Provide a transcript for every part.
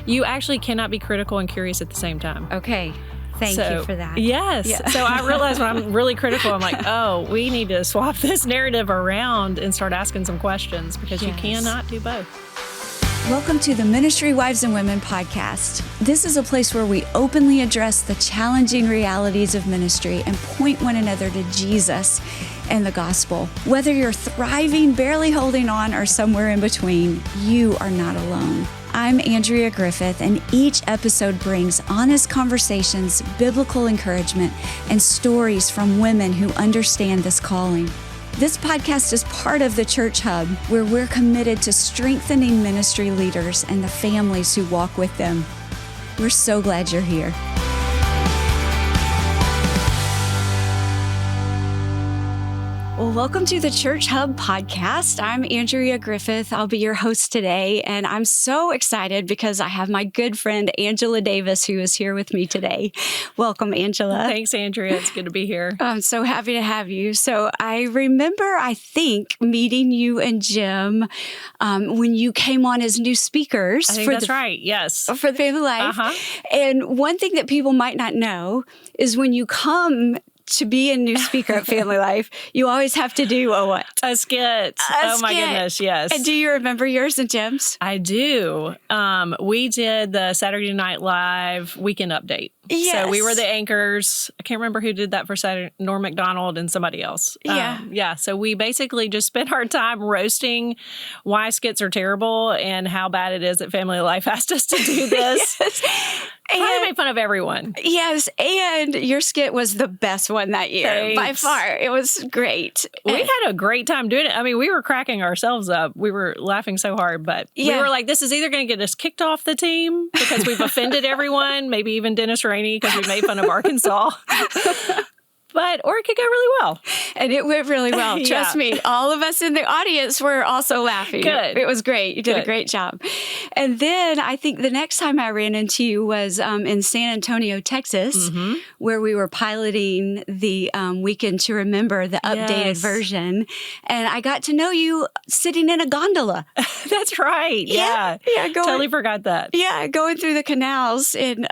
You actually cannot be critical and curious at the same time. Okay. Thank you for that. Yes. Yeah. So I realized when I'm really critical, I'm like, oh, we need to swap this narrative around and start asking some questions because you cannot do both. Welcome to the Ministry Wives and Women podcast. This is a place where we openly address the challenging realities of ministry and point one another to Jesus and the gospel. Whether you're thriving, barely holding on, or somewhere in between, you are not alone. I'm Andrea Griffith, and each episode brings honest conversations, biblical encouragement, and stories from women who understand this calling. This podcast is part of the Church Hub, where we're committed to strengthening ministry leaders and the families who walk with them. We're so glad you're here. Well, welcome to the Church Hub podcast. I'm Andrea Griffith. I'll be your host today, and I'm so excited because I have my good friend Angela Davis who is here with me today. Welcome, Angela. Thanks, Andrea. It's good to be here. I'm so happy to have you. So I remember, I think, meeting you and Jim when you came on as new speakers. I think that's right. Yes. For the Family Life. And one thing that people might not know is when you come to be a new speaker at Family Life, you always have to do a what? A skit. My goodness, yes. And do you remember yours and Jim's? I do. We did the Saturday Night Live weekend update. Yes. So we were the anchors. I can't remember who did that for Saturday, Norm Macdonald and somebody else. Yeah. So we basically just spent our time roasting why skits are terrible and how bad it is that Family Life asked us to do this. Yes. Probably made fun of everyone. Yes, and your skit was the best one that year. Thanks. By far. It was great. We had a great time doing it. I mean, we were cracking ourselves up. We were laughing so hard, but we were like, this is either going to get us kicked off the team because we've offended everyone, maybe even Dennis Rainey because we made fun of Arkansas. Or it could go really well. And it went really well. Trust me, all of us in the audience were also laughing. Good. It was great. You did a great job. And then I think the next time I ran into you was in San Antonio, Texas, where we were piloting the Weekend to Remember, the updated version. And I got to know you sitting in a gondola. That's right. Yeah. Totally forgot that. Yeah, going through the canals in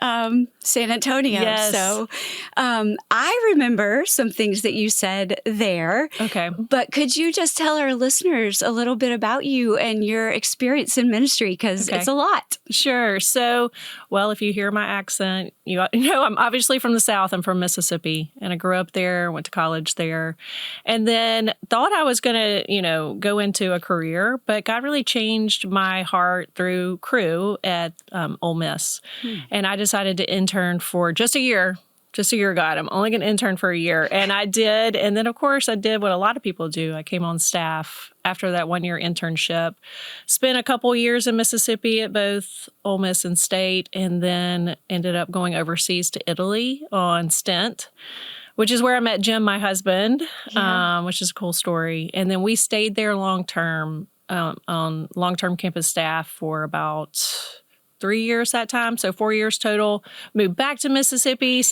San Antonio. Yes. So I remember some things that you said there. Okay. But could you just tell our listeners a little bit about you and your experience in ministry? Because it's a lot. Sure. So, well, if you hear my accent, you know I'm obviously from the South. I'm from Mississippi, and I grew up there, went to college there, and then thought I was going to, go into a career, but God really changed my heart through crew at Ole Miss. And I decided to intern for just a year. God, I'm only going to intern for a year. And I did. And then, of course, I did what a lot of people do. I came on staff after that 1-year internship, spent a couple years in Mississippi at both Ole Miss and State, and then ended up going overseas to Italy on stint, which is where I met Jim, my husband, which is a cool story. And then we stayed there long-term on long-term campus staff for about 3 years that time, so 4 years total. Moved back to Mississippi.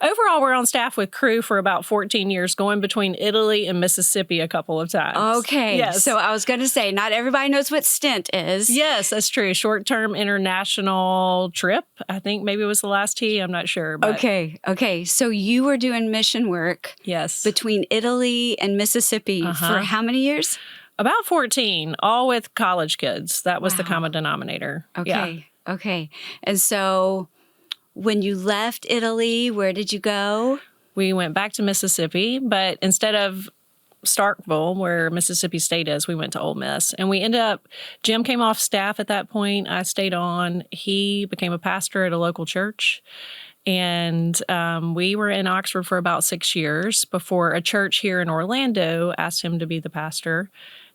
Overall, we're on staff with crew for about 14 years, going between Italy and Mississippi a couple of times. Okay. Yes. So I was going to say, not everybody knows what stint is. Yes, that's true. Short-term international trip. I think maybe it was the last T. I'm not sure. But. Okay. So you were doing mission work. Yes. Between Italy and Mississippi for how many years? About 14, all with college kids. That was the common denominator. Okay. Yeah. Okay. And so when you left Italy, where did you go? We went back to Mississippi, but instead of Starkville, where Mississippi State is, we went to Ole Miss. And we ended up, Jim came off staff at that point. I stayed on. He became a pastor at a local church. And we were in Oxford for about 6 years before a church here in Orlando asked him to be the pastor.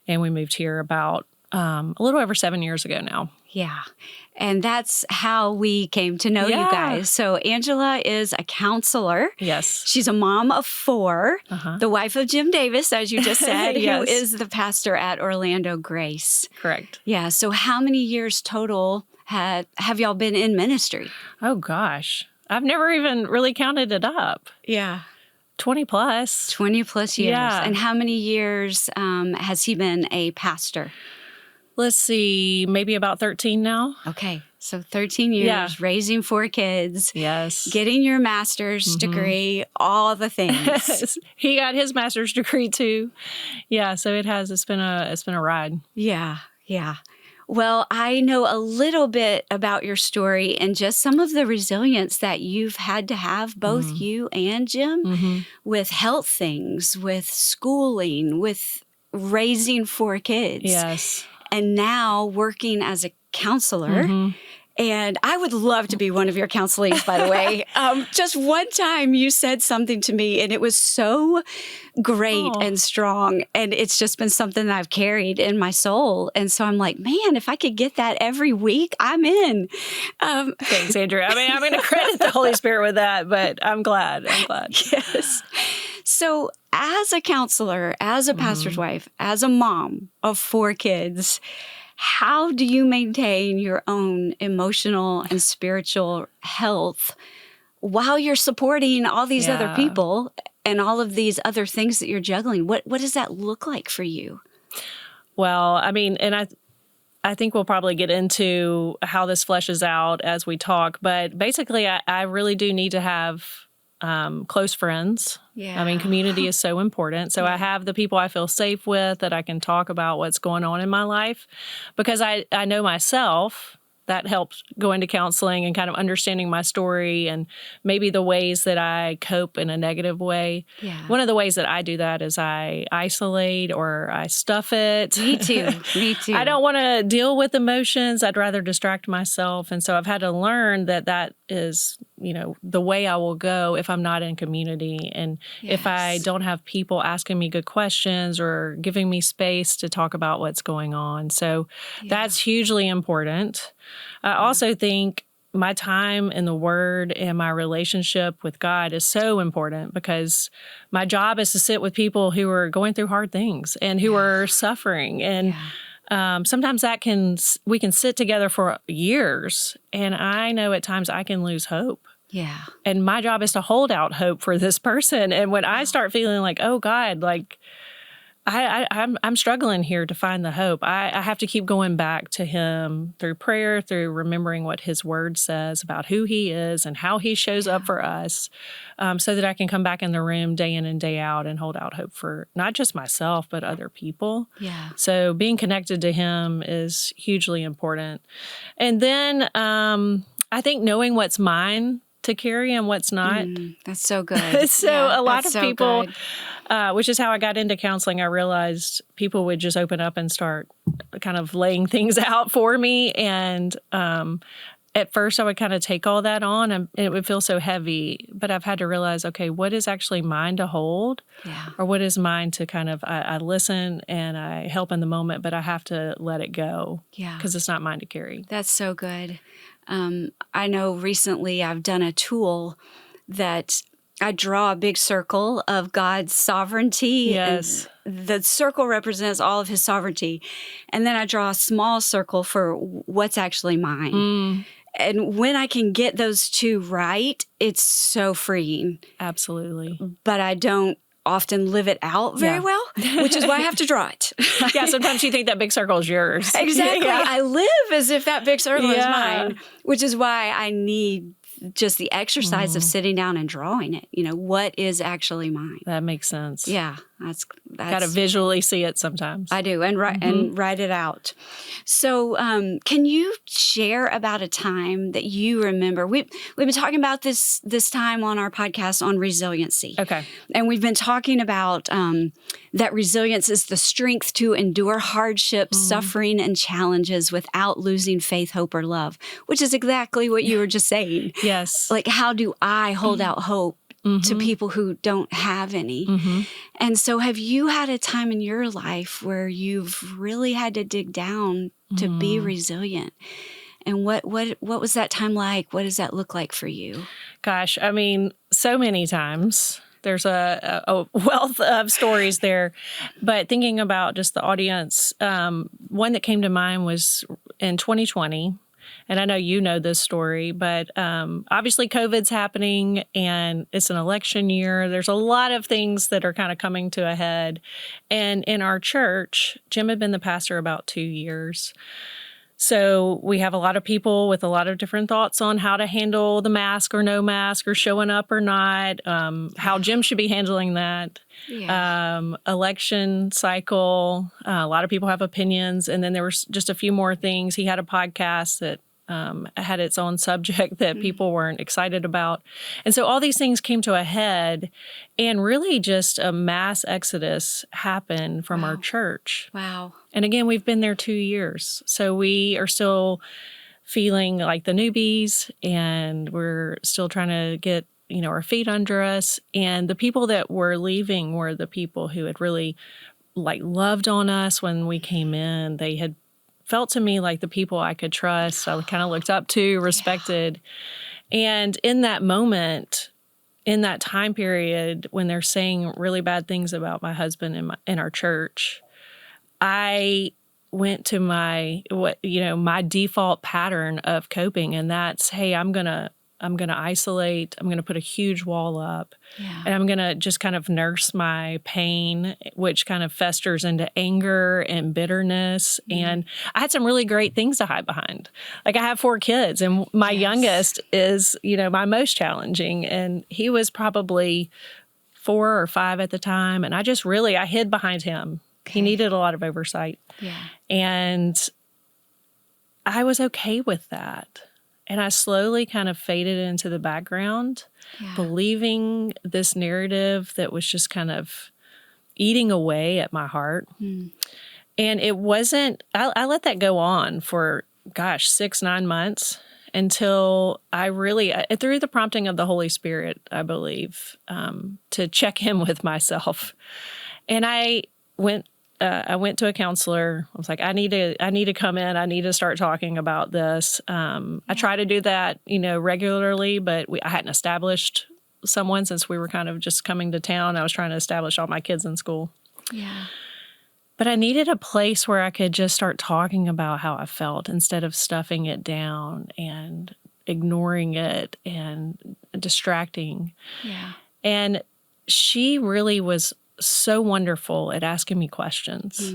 And we moved here about a little over 7 years ago now. Yeah. And that's how we came to know you guys. So Angela is a counselor. Yes. She's a mom of 4, the wife of Jim Davis, as you just said, Yes. who is the pastor at Orlando Grace. Correct. Yeah. So how many years total have y'all been in ministry? Oh, gosh. I've never even really counted it up. Yeah. 20 plus. 20 plus years. Yeah. And how many years has he been a pastor? Let's see, maybe about 13 now. Okay. So 13 years, raising 4 kids. Yes. Getting your master's degree, all the things. He got his master's degree too. Yeah, so it's been a ride. Yeah. Well, I know a little bit about your story and just some of the resilience that you've had to have, both you and Jim, with health things, with schooling, with raising 4 kids. Yes. And now working as a counselor. And I would love to be one of your counselees, by the way. Just one time you said something to me and it was so great and strong. And it's just been something that I've carried in my soul. And so I'm like, man, if I could get that every week, I'm in. Thanks, Andrea. I mean, I'm going to credit the Holy Spirit with that, but I'm glad. Yes. So as a counselor, as a pastor's wife, as a mom of 4 kids, how do you maintain your own emotional and spiritual health while you're supporting all these other people and all of these other things that you're juggling? What does that look like for you? Well, I mean, and I think we'll probably get into how this fleshes out as we talk, but basically I really do need to have close friends. Yeah. I mean, community is so important. So I have the people I feel safe with that I can talk about what's going on in my life because I know myself. That helps go into counseling and kind of understanding my story and maybe the ways that I cope in a negative way. Yeah. One of the ways that I do that is I isolate or I stuff it. Me too. I don't want to deal with emotions. I'd rather distract myself. And so I've had to learn that is, the way I will go if I'm not in community and if I don't have people asking me good questions or giving me space to talk about what's going on. So that's hugely important. I also think my time in the Word and my relationship with God is so important because my job is to sit with people who are going through hard things and who are suffering. And sometimes we can sit together for years, and I know at times I can lose hope. Yeah. And my job is to hold out hope for this person. And when I start feeling like, oh God, like I'm struggling here to find the hope. I have to keep going back to Him through prayer, through remembering what His Word says about who He is and how He shows up for us, so that I can come back in the room day in and day out and hold out hope for not just myself, but other people. Yeah. So being connected to Him is hugely important. And then I think knowing what's mine to carry and what's not. That's so good. So a lot of people, which is how I got into counseling, I realized people would just open up and start kind of laying things out for me. And at first I would kind of take all that on and it would feel so heavy. But I've had to realize, okay, what is actually mine to hold? Or what is mine to kind of, I listen and I help in the moment, but I have to let it go because it's not mine to carry. That's so good. I know recently I've done a tool that I draw a big circle of God's sovereignty. Yes. And the circle represents all of His sovereignty. And then I draw a small circle for what's actually mine. And when I can get those two right, it's so freeing. Absolutely. But I don't often live it out very well, which is why I have to draw it. Sometimes you think that big circle is yours. Exactly. I live as if that big circle is mine, which is why I need just the exercise of sitting down and drawing it. What is actually mine? That makes sense. Yeah. That's got to visually see it sometimes. I do, and write it out. So can you share about a time that you remember? We've been talking about this time on our podcast on resiliency. Okay. And we've been talking about that resilience is the strength to endure hardship, suffering, and challenges without losing faith, hope, or love, which is exactly what you were just saying. Yes. Like, how do I hold out hope to people who don't have any? And so have you had a time in your life where you've really had to dig down to be resilient? And what was that time like? What does that look like for you? Gosh, I mean, so many times. There's a wealth of stories there. But thinking about just the audience, one that came to mind was in 2020. And I know you know this story, but obviously COVID's happening and it's an election year. There's a lot of things that are kind of coming to a head. And in our church, Jim had been the pastor about 2 years. So we have a lot of people with a lot of different thoughts on how to handle the mask or no mask or showing up or not, how Jim should be handling that. Yeah. Election cycle. A lot of people have opinions. And then there was just a few more things. He had a podcast that had its own subject that people weren't excited about. And so all these things came to a head, and really just a mass exodus happened from our church. Wow. And again, we've been there 2 years. So we are still feeling like the newbies, and we're still trying to get, our feet under us. And the people that were leaving were the people who had really loved on us when we came in. They had felt to me like the people I could trust, I kind of looked up to, respected. And in that moment, in that time period, when they're saying really bad things about my husband in our church, I went to my default pattern of coping, and that's, hey, I'm gonna isolate. I'm gonna put a huge wall up, and I'm gonna just kind of nurse my pain, which kind of festers into anger and bitterness. And I had some really great things to hide behind. Like, I have 4 kids, and my youngest is, my most challenging, and he was probably 4 or 5 at the time, and I hid behind him. He needed a lot of oversight. Yeah. And I was okay with that. And I slowly kind of faded into the background, believing this narrative that was just kind of eating away at my heart. And it wasn't, I let that go on for, 6-9 months until I really, through the prompting of the Holy Spirit, I believe, to check in with myself. And I went to a counselor. I was like, I need to come in. I need to start talking about this. I try to do that, regularly, but I hadn't established someone since we were kind of just coming to town. I was trying to establish all my kids in school. Yeah. But I needed a place where I could just start talking about how I felt instead of stuffing it down and ignoring it and distracting. Yeah. And she really was so wonderful at asking me questions.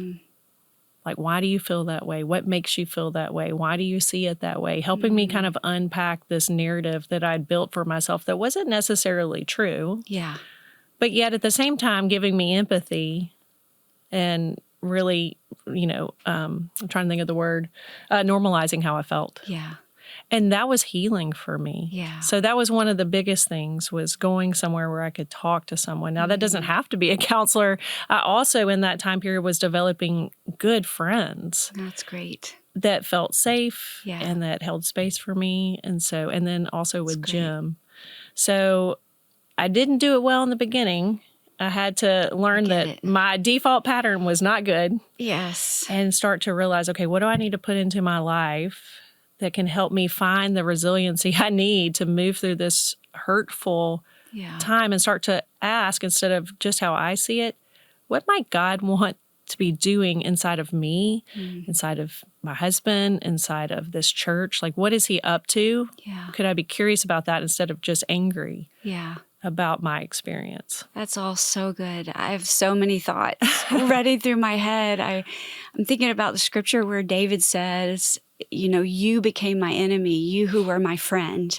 Like, why do you feel that way? What makes you feel that way? Why do you see it that way? Helping me kind of unpack this narrative that I'd built for myself that wasn't necessarily true. Yeah. But yet at the same time, giving me empathy and really, I'm trying to think of the word, normalizing how I felt. Yeah. And that was healing for me. Yeah. So that was one of the biggest things, was going somewhere where I could talk to someone. Now, that doesn't have to be a counselor. I also, in that time period, was developing good friends. That's great. That felt safe and that held space for me. And then also with Jim. So I didn't do it well in the beginning. I had to learn that my default pattern was not good. Yes. And start to realize, okay, what do I need to put into my life that can help me find the resiliency I need to move through this hurtful time, and start to ask, instead of just how I see it, what might God want to be doing inside of me, inside of my husband, inside of this church? Like, what is he up to? Yeah. Could I be curious about that instead of just angry about my experience? That's all so good. I have so many thoughts running through my head. I'm thinking about the scripture where David says, you became my enemy, you who were my friend.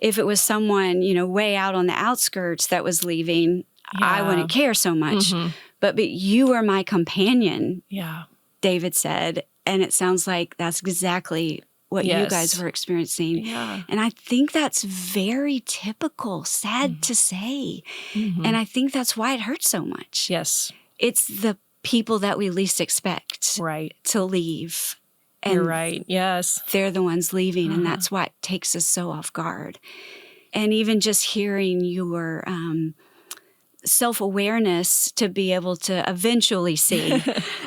If it was someone, way out on the outskirts that was leaving, I wouldn't care so much. But you were my companion, David said. And it sounds like that's exactly what you guys were experiencing. And I think that's very typical, sad to say. And I think that's why it hurts so much. Yes. It's the people that we least expect to leave. And you're right. Yes. They're the ones leaving, and that's what takes us so off guard. And even just hearing your self-awareness to be able to eventually see.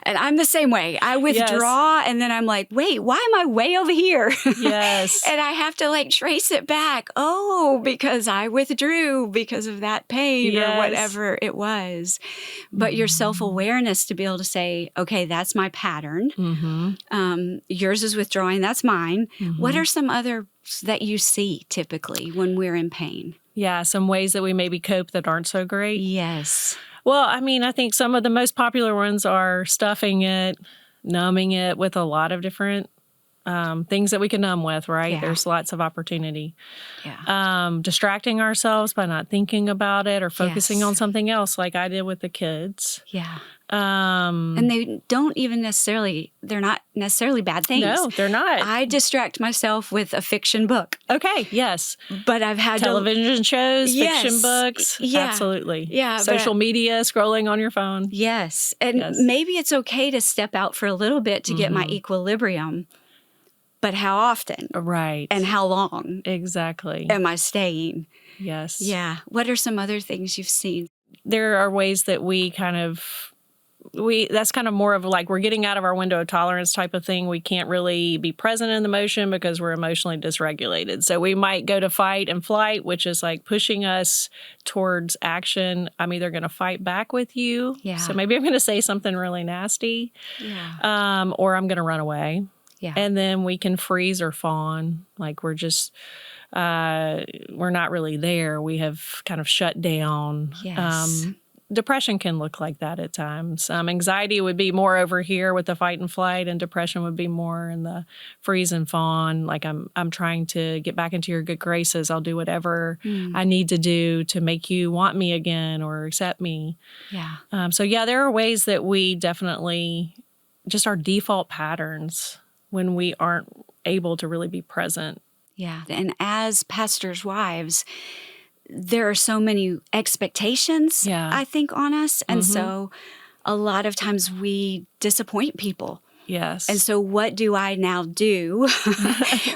And I'm the same way. I withdraw, and then I'm like, wait, why am I way over here? Yes. And I have to trace it back. Oh, because I withdrew because of that pain or whatever it was. But your self-awareness to be able to say, okay, that's my pattern. Yours is withdrawing. That's mine. What are some other that you see typically when we're in pain? Yeah, some ways that we maybe cope that aren't so great. Yes. Well, I think some of the most popular ones are stuffing it, numbing it with a lot of different things that we can numb with, right? Yeah. There's lots of opportunity. Yeah. Distracting ourselves by not thinking about it or focusing Yes. on something else like I did with the kids. Yeah. And they don't even they're not necessarily bad things. No, they're not. I distract myself with a fiction book. Okay, yes. But I've had television shows, Yes. fiction books. Yeah. Absolutely. Yeah. Social media, scrolling on your phone. Yes. And maybe it's okay to step out for a little bit to get my equilibrium. But how often? Right. And how long? Exactly. Am I staying? Yes. Yeah. What are some other things you've seen? There are ways that that's kind of more of like we're getting out of our window of tolerance type of thing. We can't really be present in the motion because we're emotionally dysregulated. So we might go to fight and flight, which is like pushing us towards action. I'm either going to fight back with you. Yeah. So maybe I'm going to say something really nasty. Yeah. Or I'm going to run away. Yeah. And then we can freeze or fawn. Like we're just, we're not really there. We have kind of shut down. Yes. Depression can look like that at times. Anxiety would be more over here with the fight and flight, and depression would be more in the freeze and fawn. Like I'm trying to get back into your good graces. I'll do whatever I need to do to make you want me again or accept me. Yeah. So there are ways that we definitely just our default patterns when we aren't able to really be present. Yeah. And as pastors' wives, there are so many expectations, I think, on us. And so a lot of times we disappoint people. Yes. And so what do I now do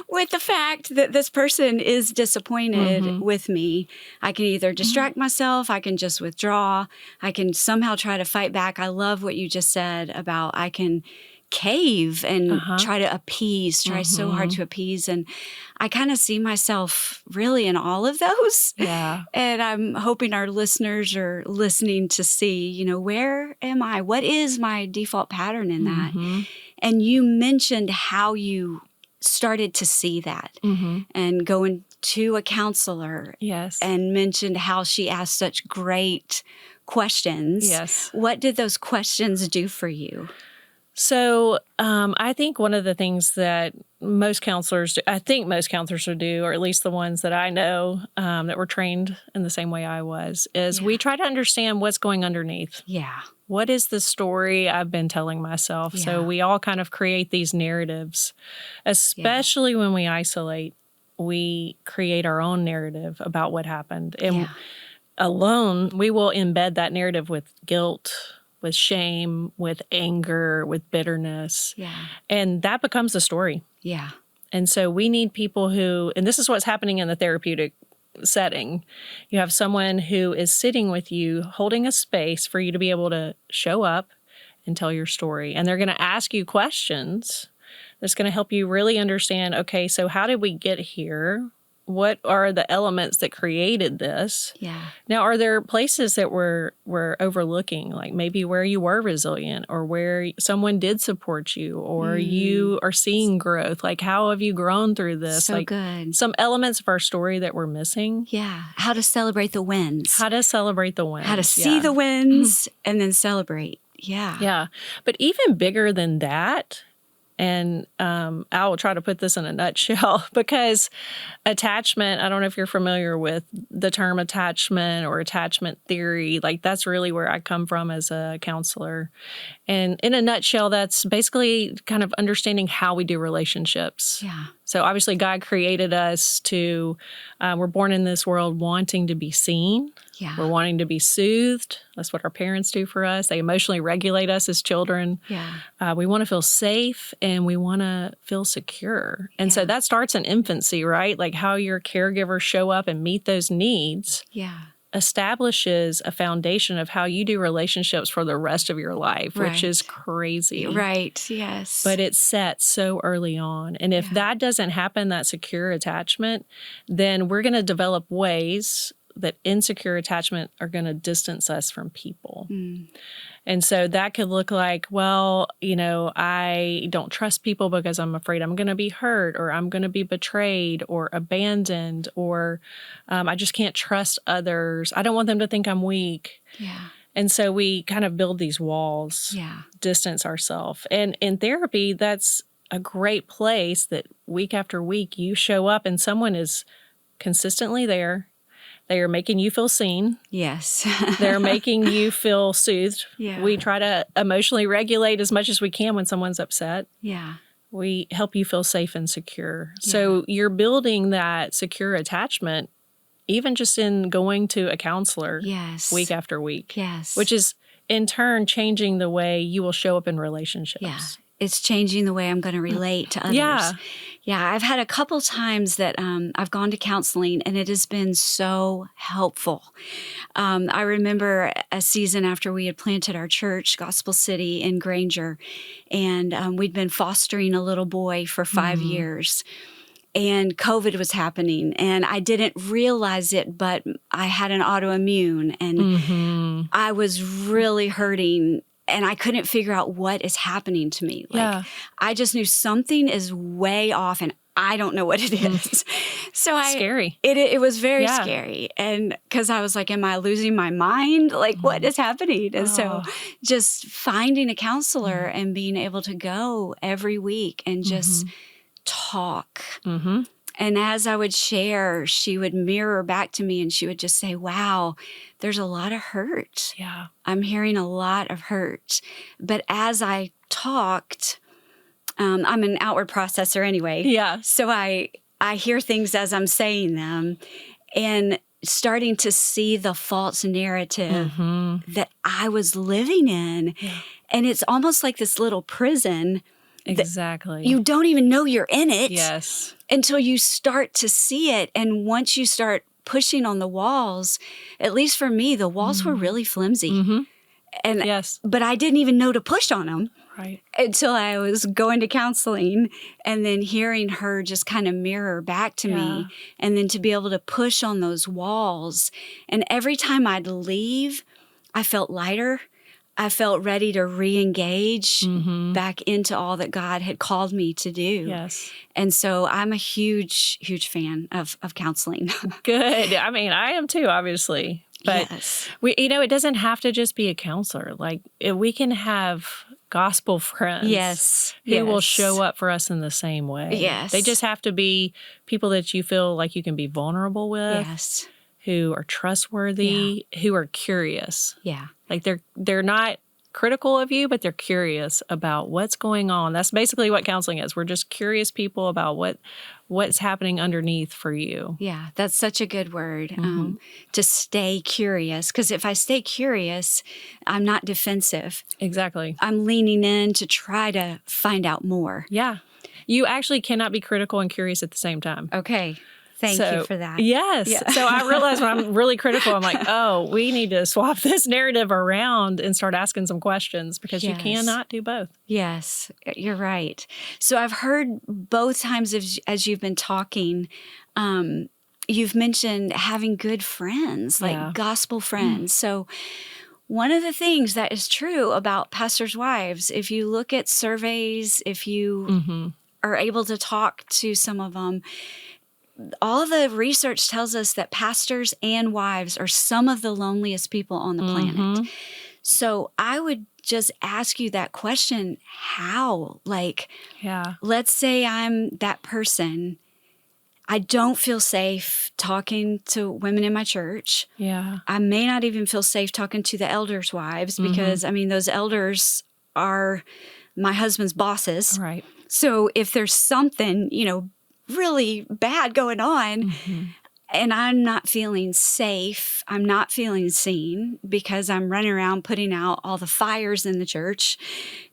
with the fact that this person is disappointed with me? I can either distract myself, I can just withdraw, I can somehow try to fight back. I love what you just said about I can cave and try to appease, try so hard to appease. And I kind of see myself really in all of those. Yeah. And I'm hoping our listeners are listening to see, where am I? What is my default pattern in that? And you mentioned how you started to see that and going to a counselor. Yes. And mentioned how she asked such great questions. Yes. What did those questions do for you? So I think one of the things that most counselors would do, or at least the ones that I know that were trained in the same way I was, is we try to understand what's going underneath. Yeah. What is the story I've been telling myself? Yeah. So we all kind of create these narratives, especially when we isolate. We create our own narrative about what happened. And alone, we will embed that narrative with guilt, with shame, with anger, with bitterness. Yeah. And that becomes the story. Yeah. And so we need people who, and this is what's happening in the therapeutic setting. You have someone who is sitting with you, holding a space for you to be able to show up and tell your story. And they're going to ask you questions that's going to help you really understand, okay, so how did we get here? What are the elements that created this? Yeah. Now, are there places that we're overlooking, like maybe where you were resilient or where someone did support you or you are seeing growth? Like, how have you grown through this? So like good. Some elements of our story that we're missing. Yeah. How to celebrate the wins. How to celebrate the wins. How to see the wins and then celebrate. Yeah. Yeah. But even bigger than that, and I will try to put this in a nutshell because attachment, I don't know if you're familiar with the term attachment or attachment theory. Like that's really where I come from as a counselor. And in a nutshell, that's basically kind of understanding how we do relationships. Yeah. So obviously God created us to, we're born in this world wanting to be seen. Yeah. We're wanting to be soothed. That's what our parents do for us. They emotionally regulate us as children. Yeah. We want to feel safe and we want to feel secure. And so that starts in infancy, right? Like how your caregivers show up and meet those needs. Yeah. Establishes a foundation of how you do relationships for the rest of your life, which is crazy. Right. Yes. But it's set so early on. And if that doesn't happen, that secure attachment, then we're going to develop ways that insecure attachment are going to distance us from people. And so that could look like, well, I don't trust people because I'm afraid I'm going to be hurt or I'm going to be betrayed or abandoned or I just can't trust others. I don't want them to think I'm weak. Yeah. And so we kind of build these walls, distance ourselves. And in therapy, that's a great place that week after week you show up and someone is consistently there. They are making you feel seen. Yes. They're making you feel soothed. Yeah. We try to emotionally regulate as much as we can when someone's upset. Yeah. We help you feel safe and secure. Yeah. So you're building that secure attachment even just in going to a counselor Yes. week after week. Yes. Which is in turn changing the way you will show up in relationships. Yeah. It's changing the way I'm going to relate to others. Yeah. Yeah. I've had a couple times that I've gone to counseling, and it has been so helpful. I remember a season after we had planted our church, Gospel City in Granger, and we'd been fostering a little boy for 5 years. And COVID was happening, and I didn't realize it, but I had an autoimmune, and I was really hurting. And I couldn't figure out what is happening to me. Like, I just knew something is way off, and I don't know what it is. So Scary. It was very scary. And because I was like, am I losing my mind? Like, what is happening? And so just finding a counselor and being able to go every week and just talk. And as I would share, she would mirror back to me and she would just say, wow, there's a lot of hurt. Yeah. I'm hearing a lot of hurt. But as I talked, I'm an outward processor anyway. Yeah. So I hear things as I'm saying them and starting to see the false narrative that I was living in. Yeah. And it's almost like this little prison. Exactly. You don't even know you're in it. Yes. Until you start to see it. And once you start pushing on the walls, at least for me, the walls were really flimsy. And but I didn't even know to push on them. Right. Until I was going to counseling and then hearing her just kind of mirror back to me, and then to be able to push on those walls. And every time I'd leave, I felt lighter. I felt ready to re-engage back into all that God had called me to do. Yes. And so I'm a huge, huge fan of counseling. Good. I mean, I am too, obviously. But we, it doesn't have to just be a counselor. Like, we can have gospel friends who will show up for us in the same way. Yes. They just have to be people that you feel like you can be vulnerable with, who are trustworthy, who are curious. Yeah. Like they're not critical of you, but they're curious about what's going on. That's basically what counseling is. We're just curious people about what's happening underneath for you. Yeah, that's such a good word, to stay curious. Because if I stay curious, I'm not defensive. Exactly. I'm leaning in to try to find out more. Yeah. You actually cannot be critical and curious at the same time. Okay. Thank you for that. Yes. Yeah. So I realized when I'm really critical, I'm like, oh, we need to swap this narrative around and start asking some questions, because you cannot do both. Yes, you're right. So I've heard both times as you've been talking, you've mentioned having good friends, like gospel friends. So one of the things that is true about pastors' wives, if you look at surveys, if you are able to talk to some of them, all the research tells us that pastors and wives are some of the loneliest people on the planet. So I would just ask you that question, how? Like, let's say I'm that person. I don't feel safe talking to women in my church. Yeah. I may not even feel safe talking to the elders' wives because, I mean, those elders are my husband's bosses. Right. So if there's something, really bad going on, and I'm not feeling safe, I'm not feeling seen because I'm running around putting out all the fires in the church,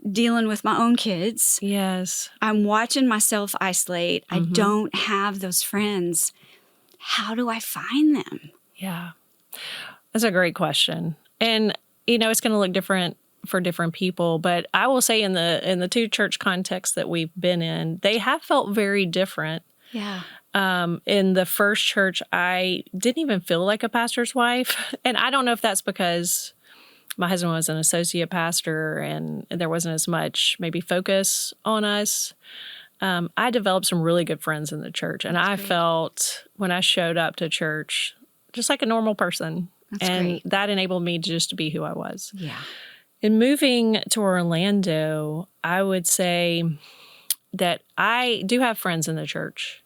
dealing with my own kids. Yes. I'm watching myself isolate. I don't have those friends. How do I find them? Yeah. That's a great question. And, it's going to look different for different people, but I will say in the two church contexts that we've been in, they have felt very different. Yeah. In the first church, I didn't even feel like a pastor's wife. And I don't know if that's because my husband was an associate pastor and there wasn't as much maybe focus on us. I developed some really good friends in the church, and I felt when I showed up to church just like a normal person. And that enabled me just to be who I was. Yeah. In moving to Orlando, I would say that I do have friends in the church,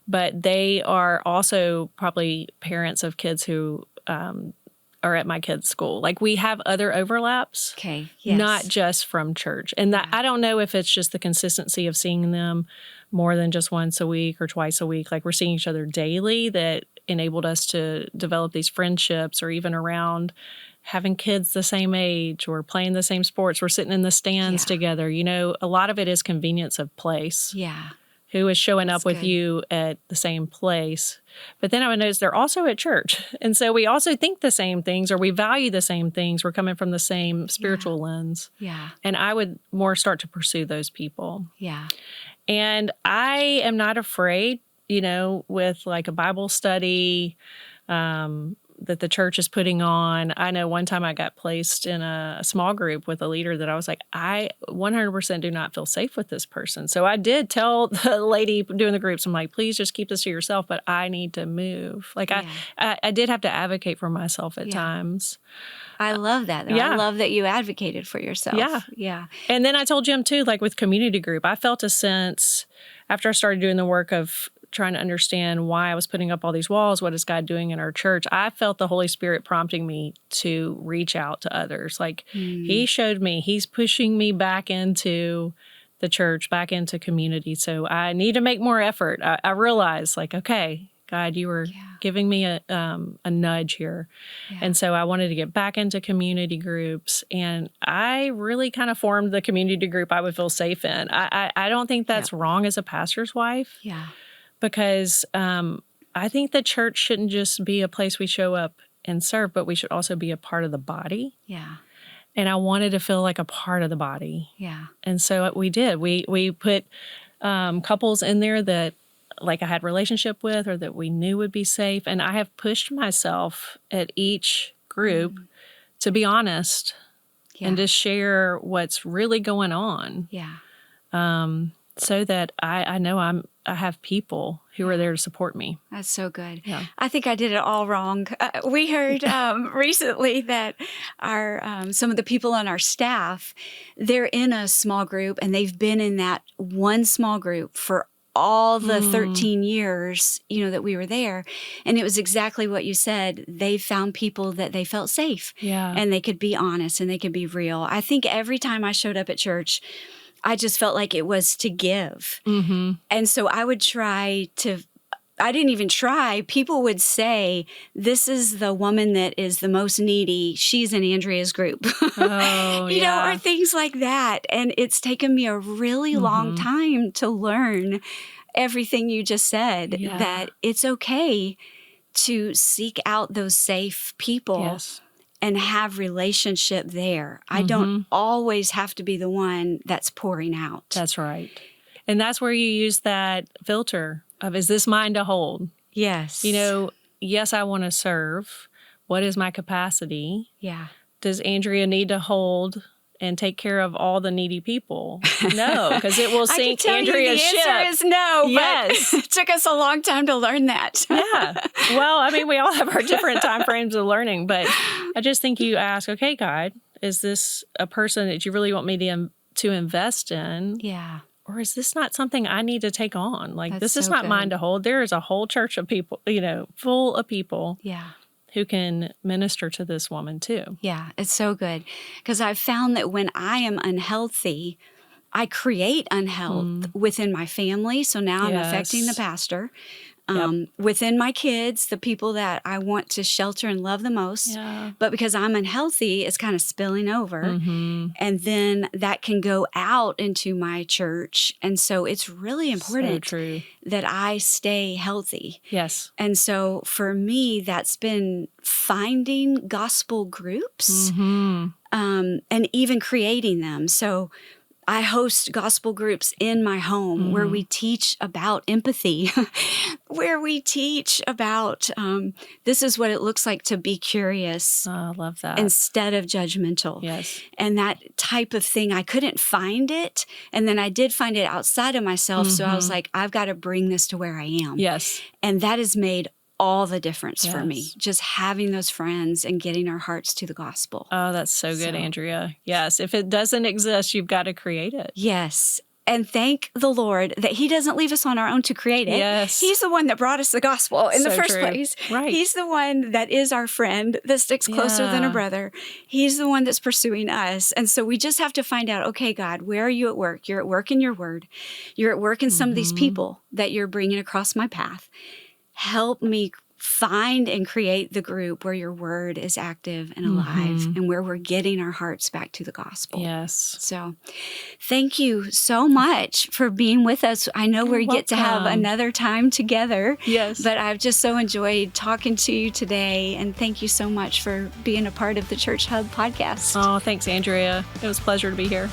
but they are also probably parents of kids who are at my kids' school. Like we have other overlaps, Okay. Yes. not just from church. And that I don't know if it's just the consistency of seeing them more than just once a week or twice a week. Like we're seeing each other daily that enabled us to develop these friendships, or even around having kids the same age or playing the same sports. We're sitting in the stands together. You know, a lot of it is convenience of place. Yeah. Who is showing That's up with good. you at the same place. But then I would notice they're also at church. And so we also think the same things, or we value the same things. We're coming from the same spiritual lens. Yeah. And I would more start to pursue those people. Yeah. And I am not afraid, you know, with like a Bible study that the church is putting on. I know one time I got placed in a small group with a leader that I was like, I 100% do not feel safe with this person. So I did tell the lady doing the groups, I'm like, please just keep this to yourself, but I need to move. Like I did have to advocate for myself at times. I love that, though. Yeah. I love that you advocated for yourself. Yeah. Yeah. And then I told Jim too, like with community group, I felt a sense after I started doing the work of trying to understand why I was putting up all these walls, what is God doing in our church, I felt the Holy Spirit prompting me to reach out to others. Like he showed me, he's pushing me back into the church, back into community. So I need to make more effort. I realized like, okay, God, you were giving me a nudge here. Yeah. And so I wanted to get back into community groups. And I really kind of formed the community group I would feel safe in. I don't think that's wrong as a pastor's wife. Yeah. Because I think the church shouldn't just be a place we show up and serve, but we should also be a part of the body. Yeah. And I wanted to feel like a part of the body. Yeah. And so we did. We put couples in there that like I had relationship with or that we knew would be safe. And I have pushed myself at each group to be honest and to share what's really going on. Yeah. So that I know I have people who are there to support me. That's so good. Yeah. I think I did it all wrong. We heard recently that our some of the people on our staff, they're in a small group and they've been in that one small group for all the 13 years, you know, that we were there. And it was exactly what you said. They found people that they felt safe. Yeah. And they could be honest and they could be real. I think every time I showed up at church, I just felt like it was to give. Mm-hmm. And so I would try to, I didn't even try. People would say, this is the woman that is the most needy. She's in Andrea's group. Oh, you know, or things like that. And it's taken me a really long time to learn everything you just said, that it's okay to seek out those safe people. Yes. And have relationship there. I don't always have to be the one that's pouring out. That's right. And that's where you use that filter of, is this mine to hold? Yes. You know, yes, I want to serve. What is my capacity? Yeah. Does Andrea need to hold and take care of all the needy people? No, because it will sink Andrea's ship. The answer is no, yes. but it took us a long time to learn that. Yeah. Well, I mean, we all have our different time frames of learning, but I just think you ask, okay, God, is this a person that you really want me to invest in? Yeah. Or is this not something I need to take on? Like, this is so not good. mine to hold. There is a whole church of people, you know, full of people. Yeah. Who can minister to this woman too. Yeah, it's so good. Because I've found that when I am unhealthy, I create unhealth within my family. So now I'm affecting the pastor. Within my kids, the people that I want to shelter and love the most. Yeah. But because I'm unhealthy, it's kind of spilling over. And then that can go out into my church. And so it's really important that I stay healthy. Yes. And so for me, that's been finding gospel groups and even creating them. So I host gospel groups in my home where we teach about empathy, where we teach about this is what it looks like to be curious. Oh, I love that. Instead of judgmental. Yes. And that type of thing, I couldn't find it. And then I did find it outside of myself. So I was like, I've got to bring this to where I am. Yes. And that has made all the difference for me, just having those friends and getting our hearts to the gospel. Oh, that's so good, Andrea. Yes. If it doesn't exist, you've got to create it. Yes. and thank the Lord that he doesn't leave us on our own to create it. Yes. He's the one that brought us the gospel in the So first true. place. Right. He's the one that is our friend that sticks closer than a brother. He's the one that's pursuing us. And so we just have to find out, okay, God, where are you at work? You're at work in your word. You're at work in some of these people that you're bringing across my path. Help me find and create the group where your word is active and alive and where we're getting our hearts back to the gospel. Yes. So thank you so much for being with us. I know we get to have another time together. Yes. But I've just so enjoyed talking to you today. And thank you so much for being a part of the Church Hub podcast. Oh, thanks, Andrea. It was a pleasure to be here.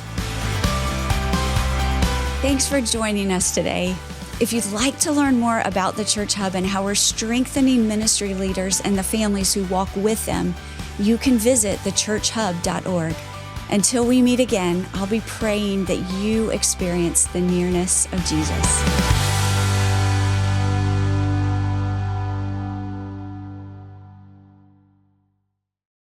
Thanks for joining us today. If you'd like to learn more about the Church Hub and how we're strengthening ministry leaders and the families who walk with them, you can visit thechurchhub.org. Until we meet again, I'll be praying that you experience the nearness of Jesus.